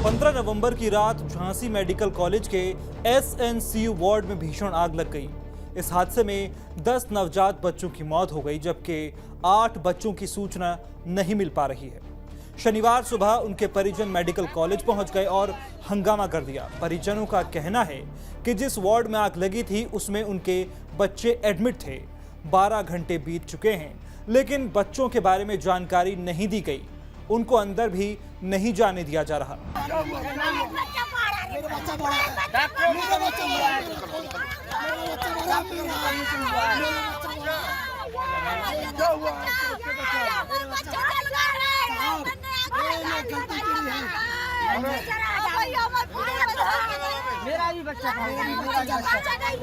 15 नवंबर की रात Jhansi medical college के एसएनसीयू वार्ड में भीषण आग लग गई। इस हादसे में 10 नवजात बच्चों की मौत हो गई, जबकि 8 बच्चों की सूचना नहीं मिल पा रही है। शनिवार सुबह उनके परिजन मेडिकल कॉलेज पहुंच गए और हंगामा कर दिया। परिजनों का कहना है कि जिस वार्ड में आग लगी थी उसमें उनके बच्चे एडमिट थे। 12 घंटे बीत चुके हैं, लेकिन बच्चों के बारे में जानकारी नहीं दी गई। उनको अंदर भी नहीं जाने दिया जा रहा।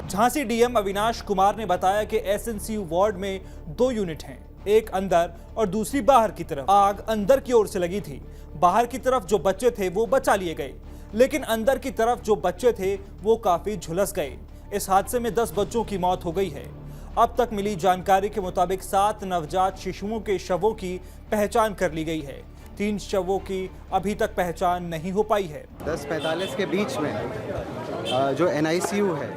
झांसी डीएम अविनाश कुमार ने बताया कि एसएनसीयू वार्ड में 2 यूनिट हैं, एक अंदर और दूसरी बाहर की तरफ। आग अंदर की ओर से लगी थी। बाहर की तरफ जो बच्चे थे वो बचा लिए गए, लेकिन अंदर की तरफ जो बच्चे थे वो काफी झुलस गए। इस हादसे में 10 बच्चों की मौत हो गई है। अब तक मिली जानकारी के मुताबिक 7 नवजात शिशुओं के शवों की पहचान कर ली गई है। 3 शवों की अभी तक पहचान नहीं हो पाई है। 10:45 के बीच में जो एनआईसीयू है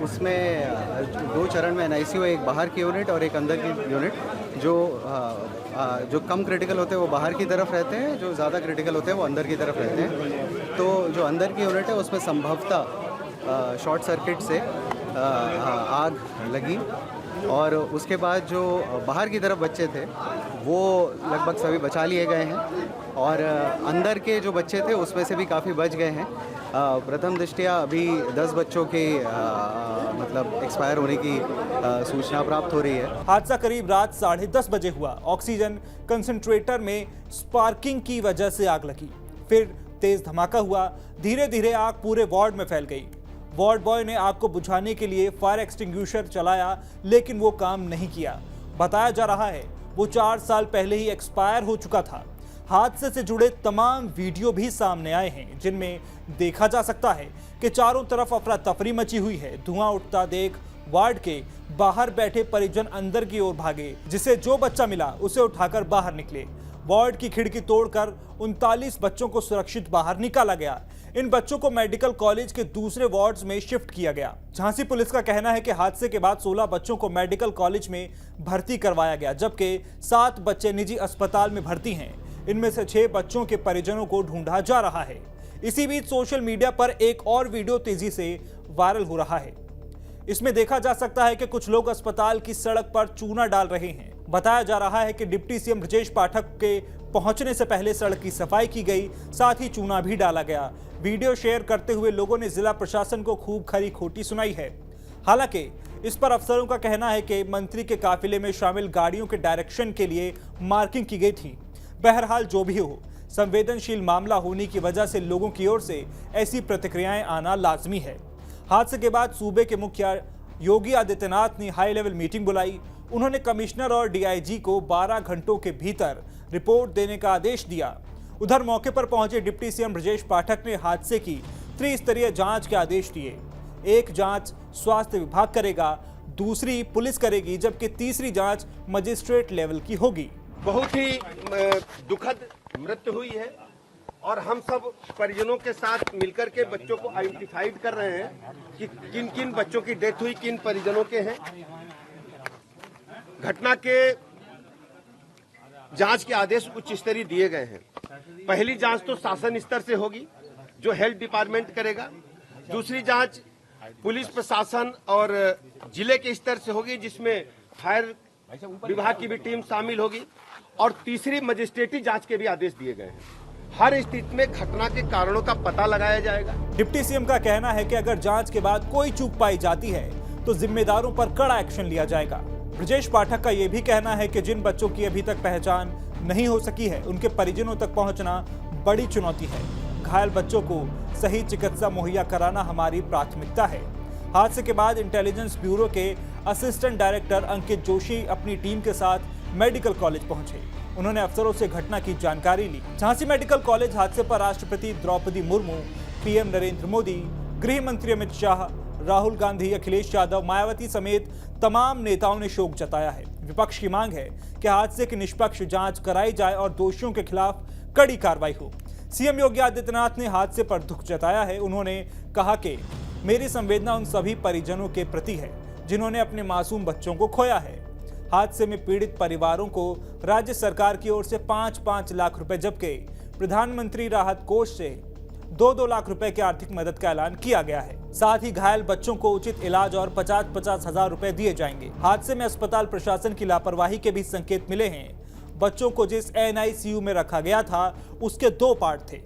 उसमें 2 चरण में एनआईसीयू, एक बाहर की यूनिट और एक अंदर की यूनिट। जो कम क्रिटिकल होते हैं वो बाहर की तरफ रहते हैं, जो ज़्यादा क्रिटिकल होते हैं वो अंदर की तरफ रहते हैं। तो जो अंदर की यूनिट है उसमें संभवतः शॉर्ट सर्किट से आग लगी और उसके बाद जो बाहर की तरफ बच्चे थे वो लगभग सभी बचा लिए गए हैं और अंदर के जो बच्चे थे उसमें से भी काफ़ी बच गए हैं। प्रथम दृष्टया अभी 10 बच्चों के मतलब एक्सपायर होने की सूचना प्राप्त हो रही है। हादसा करीब रात 10:30 बजे हुआ। ऑक्सीजन कंसंट्रेटर में स्पार्किंग की वजह से आग लगी, फिर तेज धमाका हुआ। धीरे धीरे आग पूरे वार्ड में फैल गई। वार्ड बॉय ने आग को बुझाने के लिए फायर एक्सटिंग्विशर चलाया, लेकिन वो काम नहीं किया। बताया जा रहा है वो 4 साल पहले ही एक्सपायर हो चुका था। हादसे से जुड़े तमाम वीडियो भी सामने आए हैं, जिनमें देखा जा सकता है कि चारों तरफ अफरा तफरी मची हुई है। धुआं उठता देख वार्ड के बाहर बैठे परिजन अंदर की ओर भागे। जिसे जो बच्चा मिला उसे उठाकर बाहर निकले। वार्ड की खिड़की तोड़कर 39 बच्चों को सुरक्षित बाहर निकाला गया। इन बच्चों को मेडिकल कॉलेज के दूसरे वार्ड्स में शिफ्ट किया गया। झांसी पुलिस का कहना है कि हादसे के बाद 16 बच्चों को मेडिकल कॉलेज में भर्ती करवाया गया, जबकि 7 बच्चे निजी अस्पताल में भर्ती हैं। इनमें से 6 बच्चों के परिजनों को ढूंढा जा रहा है। इसी बीच सोशल मीडिया पर एक और वीडियो तेजी से वायरल हो रहा है। इसमें देखा जा सकता है कि कुछ लोग अस्पताल की सड़क पर चूना डाल रहे हैं। बताया जा रहा है कि डिप्टी सीएम ब्रजेश पाठक के पहुंचने से पहले सड़क की सफाई की गई, साथ ही चूना भी डाला गया। वीडियो शेयर करते हुए लोगों ने जिला प्रशासन को खूब खरी खोटी सुनाई है। हालांकि इस पर अफसरों का कहना है कि मंत्री के काफिले में शामिल गाड़ियों के डायरेक्शन के लिए मार्किंग की गई थी। बहरहाल जो भी हो, संवेदनशील मामला होने की वजह से लोगों की ओर से ऐसी प्रतिक्रियाएं आना लाजमी है। हादसे के बाद सूबे के मुखिया योगी आदित्यनाथ ने हाई लेवल मीटिंग बुलाई। उन्होंने कमिश्नर और डीआईजी को 12 घंटों के भीतर रिपोर्ट देने का आदेश दिया। उधर मौके पर पहुंचे डिप्टी सीएम ब्रजेश पाठक ने हादसे की त्रिस्तरीय जांच के आदेश दिए। एक जांच स्वास्थ्य विभाग करेगा, दूसरी पुलिस करेगी, जबकि तीसरी जांच मजिस्ट्रेट लेवल की होगी। बहुत ही दुखद मृत्यु हुई है और हम सब परिजनों के साथ मिलकर के बच्चों को आइडेंटिफाइड कर रहे हैं कि किन किन बच्चों की डेथ हुई, किन परिजनों के हैं। घटना के जांच के आदेश उच्च स्तरीय दिए गए हैं। पहली जांच तो शासन स्तर से होगी, जो हेल्थ डिपार्टमेंट करेगा। दूसरी जांच पुलिस प्रशासन और जिले के स्तर से होगी, जिसमें फायर विभाग की भी टीम शामिल होगी। और तीसरी मजिस्ट्रेटी जांच के भी आदेश दिए गए हैं। हर स्थिति में घटना के कारणों का पता लगाया जाएगा। डिप्टी सीएम का कहना है कि अगर जांच के बाद कोई चूक पाई जाती है तो जिम्मेदारों पर कड़ा एक्शन लिया जाएगा। ब्रजेश पाठक का यह भी कहना है कि जिन बच्चों की अभी तक पहचान नहीं हो सकी है, उनके परिजनों तक पहुंचना बड़ी चुनौती है। घायल बच्चों को सही चिकित्सा मुहैया कराना हमारी प्राथमिकता है। हादसे के बाद इंटेलिजेंस ब्यूरो के असिस्टेंट डायरेक्टर अंकित जोशी अपनी टीम के साथ मेडिकल कॉलेज पहुंचे। उन्होंने अफसरों से घटना की जानकारी ली। झांसी मेडिकल कॉलेज हादसे पर राष्ट्रपति द्रौपदी मुर्मू, पीएम नरेंद्र मोदी, गृह मंत्री अमित शाह, राहुल गांधी, अखिलेश यादव, मायावती समेत तमाम नेताओं ने शोक जताया है। विपक्ष की मांग है कि हादसे की निष्पक्ष जांच कराई जाए और दोषियों के खिलाफ कड़ी कार्रवाई हो। सीएम योगी आदित्यनाथ ने हादसे पर दुख जताया है। उन्होंने कहा कि मेरी संवेदना उन सभी परिजनों के प्रति है जिन्होंने अपने मासूम बच्चों को खोया है। हादसे में पीड़ित परिवारों को राज्य सरकार की ओर से 5-5 लाख रुपए जबकि प्रधानमंत्री राहत कोष से 2-2 लाख रुपए की आर्थिक मदद का ऐलान किया गया है। साथ ही घायल बच्चों को उचित इलाज और 50-50 हजार रुपए दिए जाएंगे। हादसे में अस्पताल प्रशासन की लापरवाही के भी संकेत मिले हैं। बच्चों को जिस NICU में रखा गया था उसके 2 पार्ट थे।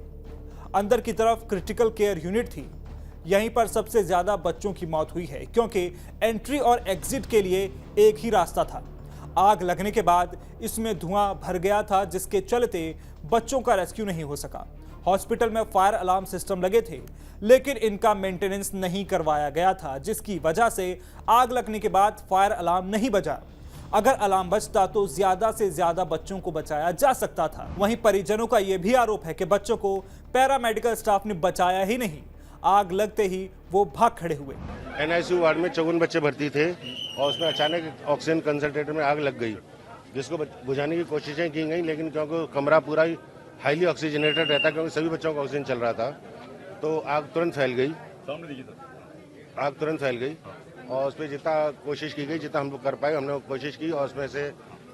अंदर की तरफ क्रिटिकल केयर यूनिट थी। यहीं पर सबसे ज्यादा बच्चों की मौत हुई है क्योंकि एंट्री और एग्जिट के लिए एक ही रास्ता था। आग लगने के बाद इसमें धुआं भर गया था जिसके चलते बच्चों का रेस्क्यू नहीं हो सका। हॉस्पिटल में फायर अलार्म सिस्टम लगे थे लेकिन इनका मेंटेनेंस नहीं करवाया गया था जिसकी वजह से आग लगने के बाद फायर अलार्म नहीं बजा। अगर अलार्म बजता तो ज्यादा से ज्यादा बच्चों को बचाया जा सकता था। वहीं परिजनों का यह भी आरोप है कि बच्चों को पैरामेडिकल स्टाफ ने बचाया ही नहीं। आग लगते ही वो भाग खड़े हुए। NICU वार्ड में 54 बच्चे भर्ती थे और उसमें अचानक ऑक्सीजन कंसंट्रेटर में आग लग गई, जिसको बुझाने की कोशिशें की गई लेकिन क्योंकि कमरा पूरा ही हाईली ऑक्सीजनेटेड रहता क्योंकि सभी बच्चों को ऑक्सीजन चल रहा था तो आग तुरंत फैल गई। और उस पर जितना कोशिश की गई, जितना हम लोग कर पाए हमने कोशिश की और उसमें से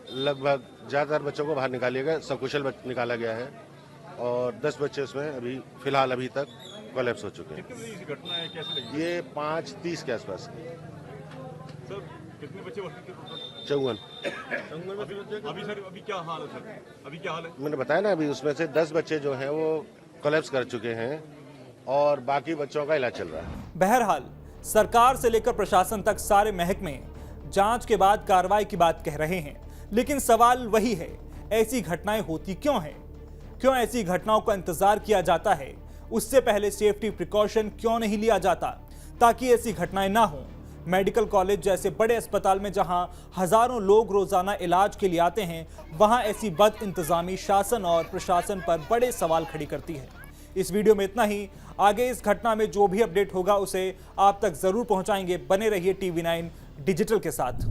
लगभग ज़्यादातर बच्चों को बाहर निकाल लिया गया, सकुशल निकाला गया है और 10 बच्चे उसमें अभी तक कोलैप्स हो चुके हैं। घटना है, कैसे लगी? ये 5:30 के आसपास। सर कितने बच्चे भर्ती थे? 54। अभी क्या हाल है सर? अभी क्या हाल है? मैंने बताया ना, अभी उसमें से 10 बच्चे जो हैं वो कोलैप्स कर चुके हैं और बाकी बच्चों का इलाज चल रहा है। बहरहाल सरकार से लेकर प्रशासन तक सारे महकमे जांच के बाद कार्रवाई की बात कह रहे हैं, लेकिन सवाल वही है, ऐसी घटनाएं होती क्यों हैं? क्यों ऐसी घटनाओं का इंतजार किया जाता है? उससे पहले सेफ्टी प्रिकॉशन क्यों नहीं लिया जाता ताकि ऐसी घटनाएं ना हो? मेडिकल कॉलेज जैसे बड़े अस्पताल में जहां हजारों लोग रोजाना इलाज के लिए आते हैं, वहां ऐसी बद इंतजामी शासन और प्रशासन पर बड़े सवाल खड़ी करती है। इस वीडियो में इतना ही। आगे इस घटना में जो भी अपडेट होगा उसे आप तक जरूर पहुंचाएंगे। बने रहिए TV9 डिजिटल के साथ।